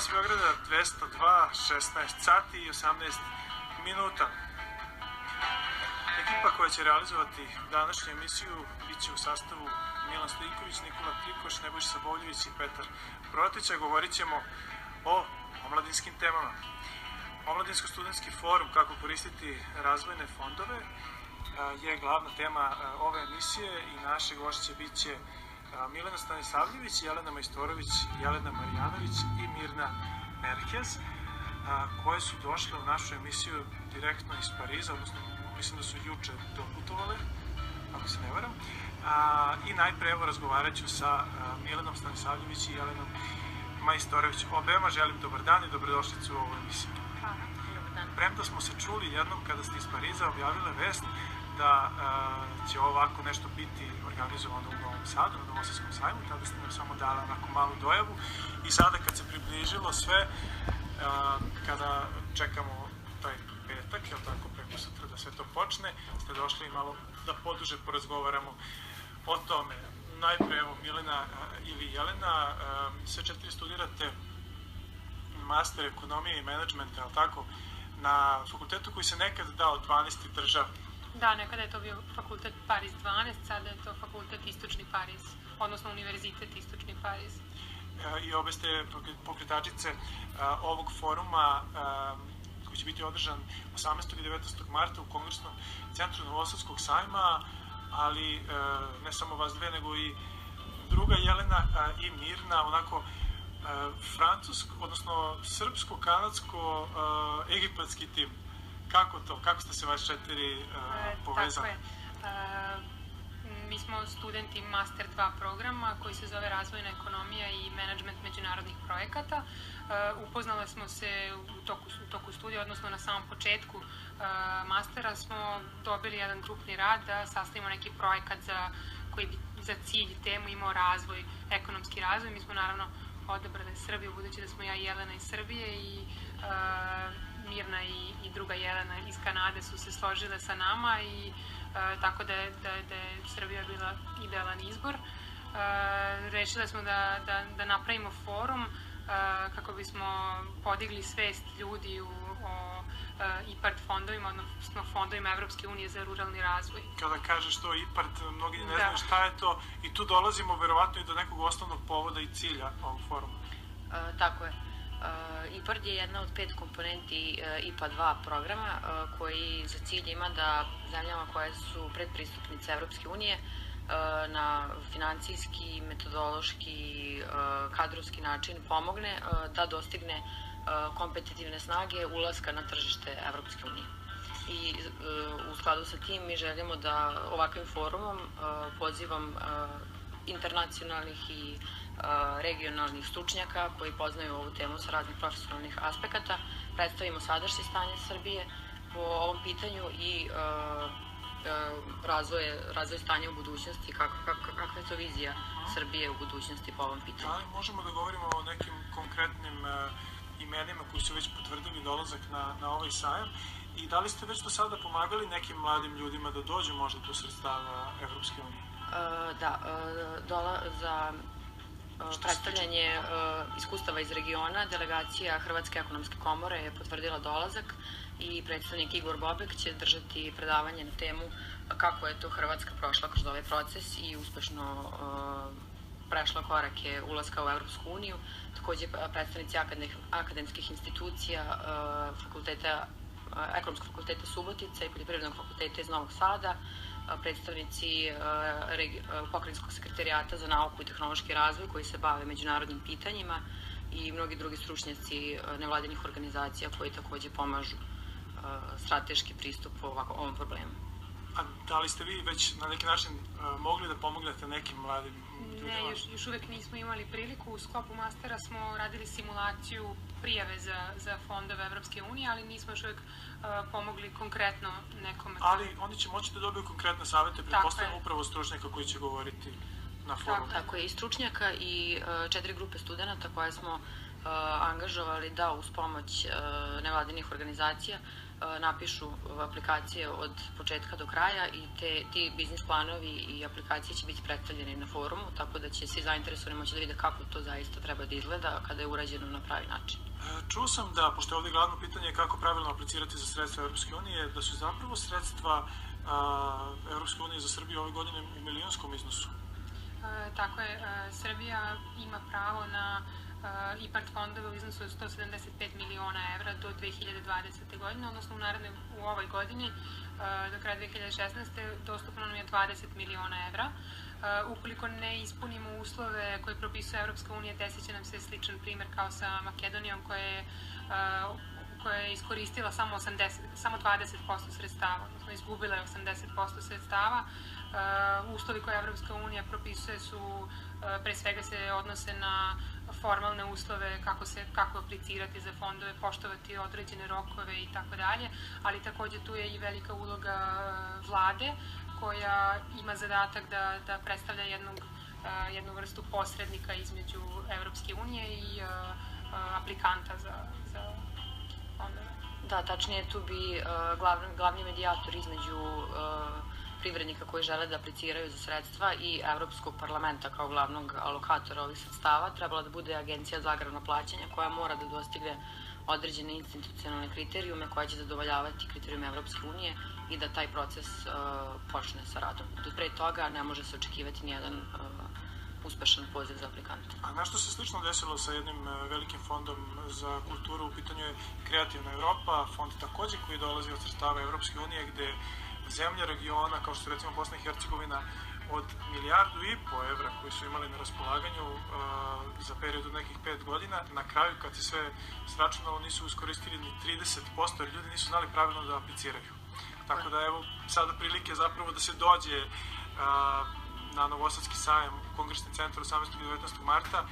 Glas Beograda 202, 16 sati i 18 minuta. Ekipa koja će realizovati današnju emisiju biće u sastavu Milan Stojiković, Nikola Trikoš, Nebojša Sabovljević i Petar Protić. Govorit ćemo o omladinskim temama. Omladinsko-studentski forum, kako koristiti razvojne fondove, je glavna tema ove emisije i naše gošće biće Milena Stanisavljević, Jelena Majstorović, Jelena Marijanović i Mirna Merkez, koje su došle u našu emisiju direktno iz Pariza, odnosno mislim da su juče doputovale, ako se ne varam. I najpre evo razgovarat ću sa Milenom Stanisavljević i Jelenom Majstorović. Obema želim dobar dan i dobrodošlicu u ovu emisiju. Hvala, dobar dan. Premda smo se čuli jednom kada ste iz Pariza objavile vest da će ovako nešto biti organizovano u Novom Sadu, na Novosadskom sajmu, tada ste nam samo dali onako malu dojavu i sada kad se približilo sve, kada čekamo taj petak, jel tako, preko sutra da sve to počne, ste došli malo da poduže porazgovaramo o tome. Najpre, evo, Milena ili Jelena, sve četiri studirate master ekonomije i menadžmenta, jel tako, na fakultetu koji se nekad dao 12. držav. Da, nekada je to bio fakultet Pariz 12, sada je to fakultet Istočni Pariz, odnosno Univerzitet Istočni Pariz. I obe ste pokretačice ovog foruma koji će biti održan 18. i 19. marta u Kongresnom centru Novosadskog sajma, ali ne samo vas dve, nego i druga Jelena i Mirna, onako francusko, odnosno srpsko-kanadsko-egipatski tim. Kako to? Kako ste se vas četiri povezali? Tako je. Mi smo studenti Master 2 programa koji se zove Razvojna ekonomija i menadžment međunarodnih projekata. Upoznali smo se u toku studija, odnosno na samom početku mastera smo dobili jedan grupni rad da sastavimo neki projekat koji bi za cilj i temu imao razvoj, ekonomski razvoj. Mi smo naravno odabrali Srbiju, budući da smo ja i Jelena iz Srbije i Mirna i druga Jelena iz Kanade su se složile sa nama i tako da je Srbija bila idealan izbor. Rešili smo da napravimo forum kako bismo podigli svest ljudi o IPARD fondovima, odnosno fondovima Evropske unije za ruralni razvoj. Kada kažeš to IPARD, mnogi ne znaju šta je to i tu dolazimo verovatno i do nekog osnovnog povoda i cilja ovog foruma. Tako je. IPARD je jedna od 5 komponenti IPA 2 programa koji za cilj ima da zemljama koje su predpristupnice Evropske unije na financijski, metodološki, kadrovski način pomogne da dostigne kompetitivne snage ulaska na tržište Evropske unije. I u skladu sa tim mi želimo da ovakvim forumom pozivam internacionalnih i regionalnih stručnjaka koji poznaju ovu temu sa raznih profesionalnih aspekata, predstavimo sadašnje stanje Srbije po ovom pitanju i razvoj stanja u budućnosti, kakva je to vizija Srbije u budućnosti po ovom pitanju. Ali možemo da govorimo o nekim konkretnim imenima koji su već potvrdili dolazak na ovaj sajam i da li ste već do sada pomagali nekim mladim ljudima da dođu možda do sredstava Evropske unije? Da, za predstavljanje iskustava iz regiona, delegacija Hrvatske ekonomske komore je potvrdila dolazak i predstavnik Igor Bobek će držati predavanje na temu kako je to Hrvatska prošla kroz ovaj proces i uspešno prešla korake ulaska u Evropsku uniju. Takođe, predstavnici akademskih institucija, Ekonomskog fakulteta Subotica i Poljoprivrednog fakulteta iz Novog Sada, predstavnici Pokrajinskog sekretarijata za nauku i tehnološki razvoj koji se bave međunarodnim pitanjima i mnogi drugi stručnjaci nevladinih organizacija koji takođe pomažu strateški pristup ovom problemu. A da li ste vi već na neki način mogli da pomognete nekim mladim ljudima? Ne, još uvek nismo imali priliku. U sklopu mastera smo radili simulaciju prijave za fondove Evropske unije, ali nismo još uvek pomogli konkretno nekome. Ali oni će moći da dobiju konkretne savete, pretpostavljam upravo stručnjaka koji će govoriti na forumu. Tako je, i stručnjaka i 4 grupe studenta koje smo angažovali da uz pomoć nevladinih organizacija napišu aplikacije od početka do kraja i ti biznis planovi i aplikacije će biti predstavljeni na forumu, tako da će svi zainteresovani moći da vide kako to zaista treba da izgleda kada je urađeno na pravi način. Čuo sam da, pošto je ovdje glavno pitanje kako pravilno aplicirati za sredstva Europske unije, da su zapravo sredstva Europske unije za Srbiju ove godine u milionskom iznosu. Tako je, Srbija ima pravo na IPARD fondove u iznosu od 175 miliona evra do 2020. godine, odnosno u ovoj godini, do kraja 2016. dostupno nam je 20 miliona evra. Ukoliko ne ispunimo uslove koje propisuje Evropska unija, desit će nam se sličan primer kao sa Makedonijom koja je iskoristila samo 20% sredstava, odnosno izgubila je 80% sredstava. Uslovi koje Evropska unija propisuje su, pre svega se odnose na formalne uslove, kako aplicirati za fondove, poštovati određene rokove i tako dalje, ali takođe tu je i velika uloga vlade koja ima zadatak da predstavlja jednu vrstu posrednika između Evropske unije i aplikanta za fondove. Da, tačnije tu bi glavni medijator između privrednika koji žele da apliciraju za sredstva i Evropskog parlamenta kao glavnog alokatora ovih sredstava trebala da bude Agencija za agrarna plaćanja koja mora da dostigne određene institucionalne kriterijume koja će zadovoljavati kriterijume Evropske unije i da taj proces počne sa radom. Do pre toga ne može se očekivati nijedan uspešan poziv za aplikanta. A na što se slično desilo sa jednim velikim fondom za kulturu, u pitanju je Kreativna Evropa, fond takođe koji dolazi od sredstava Evropske unije, gde zemlje regiona, kao što su recimo Bosna i Hercegovina, od 1,5 milijardu evra koji su imali na raspolaganju za period od nekih 5 godina, na kraju kad se sve sračunalo nisu iskoristili ni 30%, jer ljudi nisu znali pravilno da apliciraju. Tako da evo sada prilike zapravo da se dođe na Novosadski sajam u Kongresni centar 18. i 19. marta.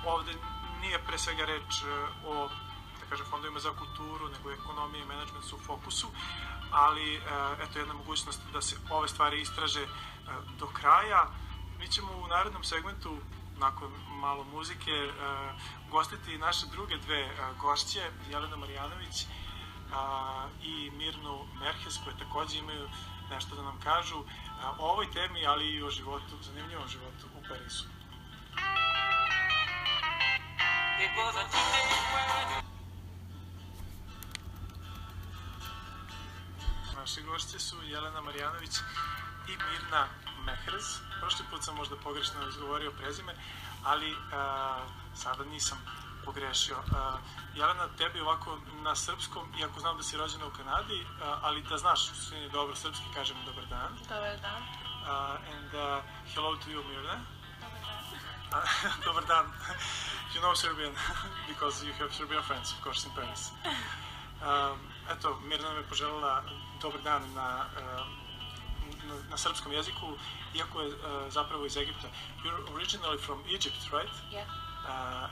Ovde nije pre svega reč o fondovima za kulturu, nego ekonomija i menadžment su u fokusu, ali eto jedna mogućnost da se ove stvari istraže do kraja. Mi ćemo u narednom segmentu, nakon malo muzike, gostiti naše druge dve gošće, Jelena Marjanović i Mirnu Merhes, koje takođe imaju nešto da nam kažu o ovoj temi, ali i o životu, zanimljivom životu u Parizu. Naše gošće su Jelena Marjanović i Mirna Merhes. Prošli put sam možda pogrešno izgovorio prezime, ali sada nisam pogrešio. Jelena, tebi ovako na srpskom, iako znam da si rođena u Kanadi, ali da znaš sve dobro srpski, kažem dobar dan. Dobar dan. And hello to you, Mirna. Dobar dan. Dobar dan. You know Serbian, because you have Serbian friends, of course, in Paris. Eto, Mirna me poželjela dobar dan na srpskom jeziku, iako je zapravo iz Egipta. You're originally from Egypt, right? Yeah.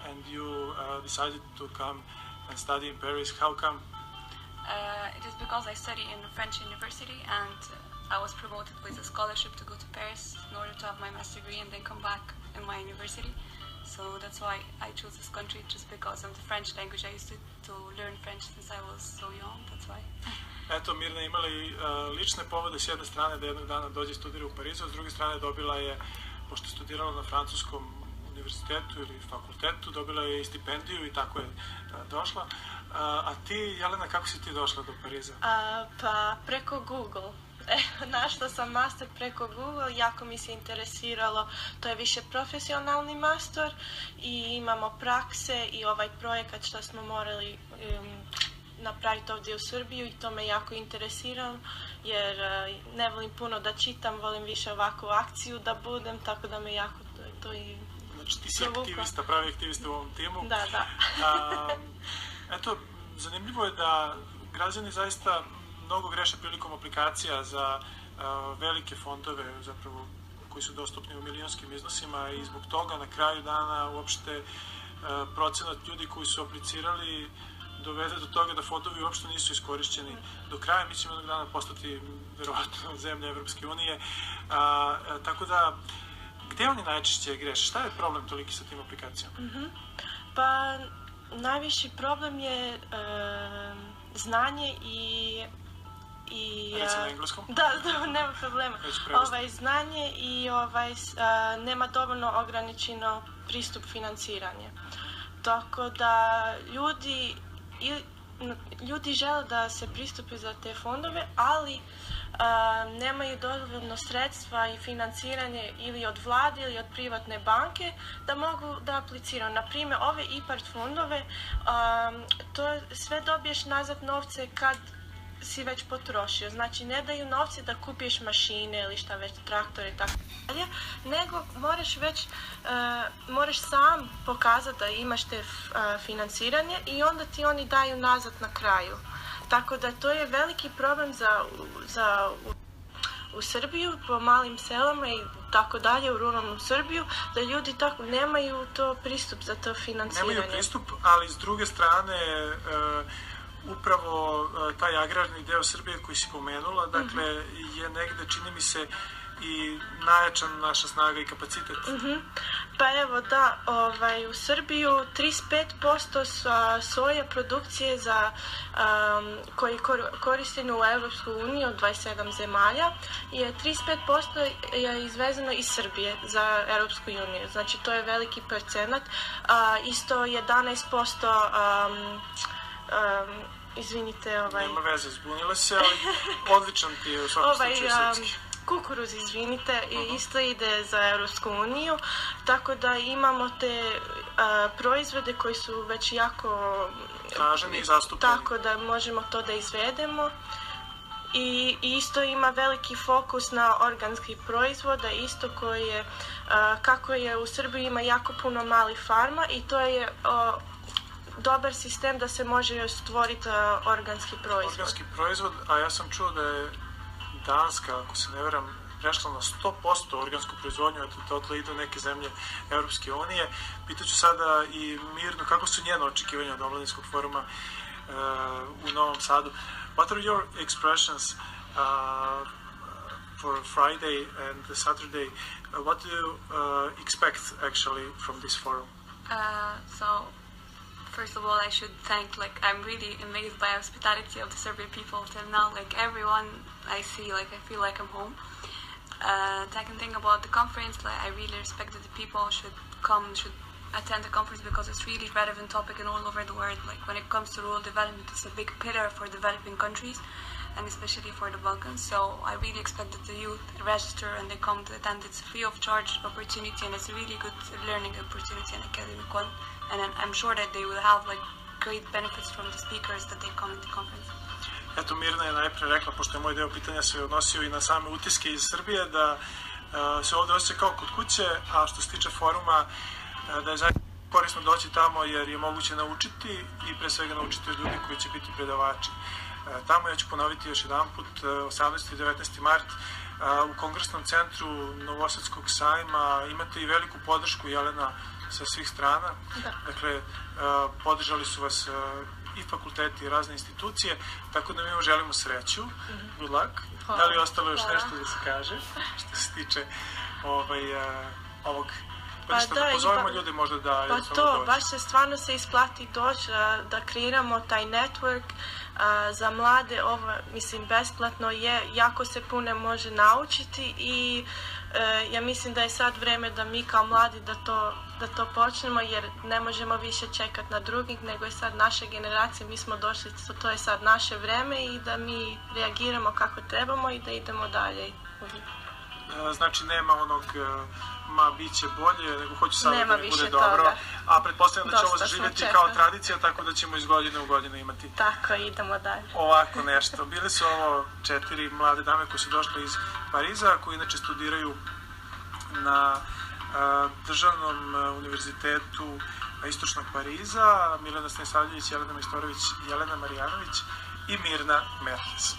And you decided to come and study in Paris. How come? It is because I study in a French university and I was promoted with a scholarship to go to Paris in order to have my master's degree and then come back in my university. So that's why I chose this country, just because of the French language. I used to learn French since I was so young, that's why. Eto, Mirna imala i lične povode, s jedne strane da jednog dana dođe studira u Parizu, a s druge strane dobila je, pošto studirala na francuskom univerzitetu ili fakultetu, dobila je i stipendiju i tako je došla. A ti, Jelena, kako si ti došla do Pariza? Pa preko Google. Našla sam master preko Google, jako mi se interesiralo, to je više profesionalni master i imamo prakse i ovaj projekat što smo morali napraviti ovdje u Srbiju i to me jako interesiralo jer ne volim puno da čitam, volim više ovakvu akciju da budem, tako da me jako to i... Znači ti si aktivista, pravi aktivista u ovom timu. Da, da. Eto, zanimljivo je da građani zaista mnogo greše prilikom aplikacija za velike fondove, zapravo koji su dostupni u milionskim iznosima i zbog toga na kraju dana uopšte procenat ljudi koji su aplicirali dovede do toga da fondovi uopšte nisu iskorišćeni do kraja. Mi ćemo jednog dana postati verovatno zemlja Evropske unije. Tako da, gde oni najčešće greše? Šta je problem toliki sa tim aplikacijama? Pa najviši problem je znanje i Reci na engleskom? Da, nema problema. Znanje i nema dovoljno ograničeno pristup financiranje. Tako da ljudi žele da se pristupi za te fondove, ali nemaju dovoljno sredstva i financiranje ili od vlade ili od privatne banke da mogu da apliciraju. Naprimjer, ove IPARD fondove, to sve dobiješ nazad novce kad si već potrošio. Znači, ne daju novce da kupiš mašine ili šta već, traktore i tako dalje, nego moraš sam pokazati da imaš te financiranje i onda ti oni daju nazad na kraju. Tako da to je veliki problem u Srbiju, po malim selama i tako dalje, u ruralnom Srbiju, da ljudi tako nemaju to pristup za to financiranje. Nemaju pristup, ali s druge strane upravo taj agrarni deo Srbije koji si pomenula, dakle, je negde, čini mi se, i najjačan naša snaga i kapacitet. Pa evo da, u Srbiju 35% soja produkcije koji koristimo u Evropsku uniju od 27 zemalja je 35% je izvezeno iz Srbije za Evropsku uniju. Znači to je veliki procenat. Isto 11% izvinite, Nema veze, zbunila se, ali odličan ti je u svakom slučaju srpski. Kukuruz, izvinite, isto ide za Europsku uniju, tako da imamo te proizvode koji su već jako traženi i zastupljeni. Tako da možemo to da izvedemo. I isto ima veliki fokus na organski proizvoda, isto koji je, kako je u Srbiji ima jako puno malih farma i to je dobar sistem da se može stvoriti organski proizvod. Organski proizvod, a ja sam čuo da je Danska, ako se ne veram, prešla na 100% organsku proizvodnju, a to ide u neke zemlje Evropske unije. Pitaću sada i Mirnu, kako su njene očekivanja od omladinskog foruma u Novom Sadu. What are your expressions for Friday and Saturday? What do you expect actually from this forum? First of all, I should thank, I'm really amazed by the hospitality of the Serbian people till now. Everyone I see, I feel like I'm home. Second thing about the conference, I really respect that the people should attend the conference because it's really relevant topic and all over the world. When it comes to rural development, it's a big pillar for developing countries and especially for the Balkans. So I really expect that the youth register and they come to attend. It's a free of charge opportunity and it's a really good learning opportunity and academic one. And I'm sure that they will have great benefits from the speakers that they come in the conference. Eto, Mirna je najpre rekla, pošto je moj deo pitanja se odnosio i na same utiske iz Srbije, da se ovde osjeća kao kod kuće, a što se tiče foruma, da je zaista korisno doći tamo jer je moguće naučiti i pre svega naučiti od ljudi koji će biti predavači. Tamo, ja ću ponoviti još jedan put, 18. i 19. mart u Kongresnom centru Novosadskog sajma imate i veliku podršku, Jelena, sa svih strana. Dakle, podržali su vas i fakulteti i razne institucije, tako da mi vam želimo sreću. Good luck. Da li je ostalo još nešto da se kaže što se tiče ovog... Da pozovemo ljude možda da... Pa to, baš se stvarno se isplati doći da kreiramo taj network za mlade, mislim, besplatno je, jako se puno može naučiti i ja mislim da je sad vreme da mi kao mladi da to počnemo jer ne možemo više čekati na drugih, nego je sad naša generacija, mi smo došli, to je sad naše vreme i da mi reagiramo kako trebamo i da idemo dalje. Znači nema onog bit će bolje, nego hoću sada da mi bude dobro. Toga. A pretpostavljam da će ovo zaživjeti kao tradicija, tako da ćemo iz godine u godinu imati. Tako, idemo dalje. Ovako nešto. Bile su ovo 4 mlade dame koje su došle iz Pariza, koji inače studiraju na Državnom univerzitetu Istočnog Pariza, Milena Stanisavljević, Jelena Majstorović, Jelena Marijanović i Mirna Mertes.